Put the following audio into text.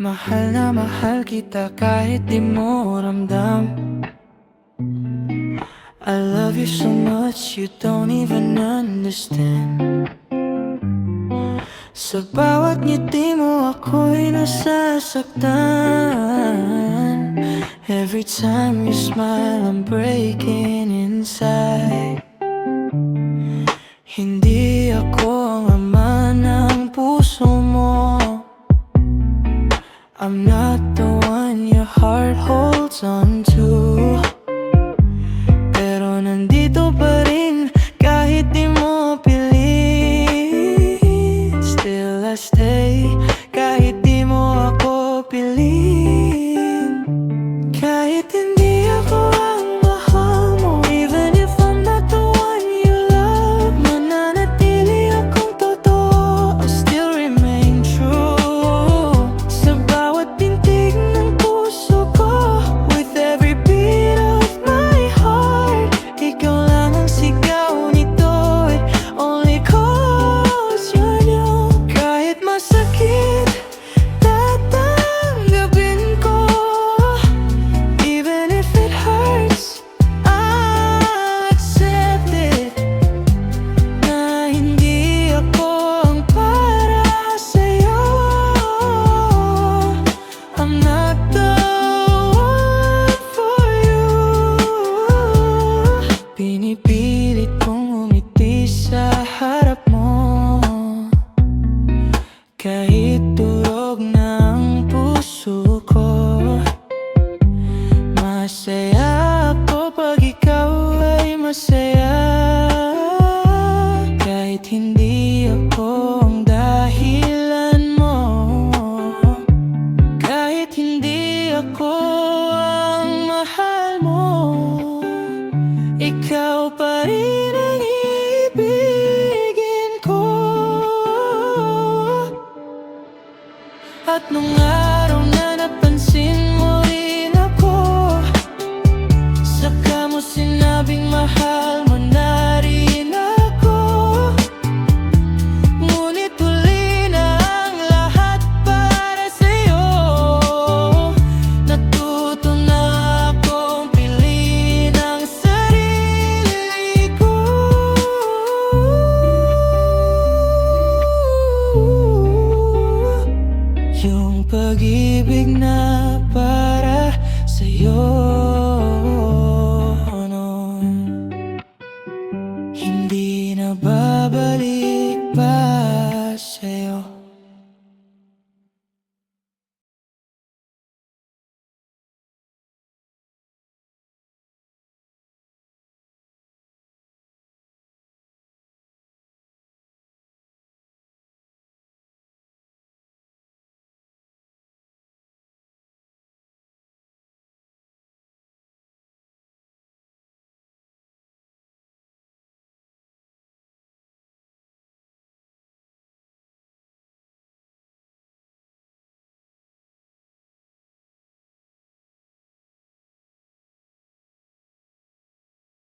Mahal na mahal kita kahit di mo ramdam. I love you so much you don't even understand. Sa bawat ngiti mo ako'y nasasaktan. Every time you smile I'm breaking inside. Hindi ako ang ama ng puso mo. I'm not the one your heart holds on to. Pero nandito pa rin kahit di mo pilit. Still I stay kahit di mo ako pilit. Kahit hindi ako ang mahal mo, even if I'm not the one you love, mananatili akong totoo, I'll still remain true. Sa bawat pintig ng puso ko, with every beat of my heart, ikaw lang ang sigaw nito, only cause you're new. Kahit masakit, tatanggapin ko. Even if it hurts, I'll accept it. Na hindi ako ang para sa'yo. I'm not the one for you. Pinipilit kong umiti sa harap mo, kahit durog ng puso ko. Masaya ako pag ikaw ay masaya, kahit hindi ako ang dahilan mo. Kahit hindi ako ang mahal mo, ikaw pa rin ang ibigin ko. At nung araw na napansin mo rin ako, saka mo sinabing mahal mo na rin ako. Ngunit huli na ang lahat para sa'yo. Natuto na akong piliin ang sarili ko. Yung pag-ibig na para sa'yo noon, hindi na babalik pa.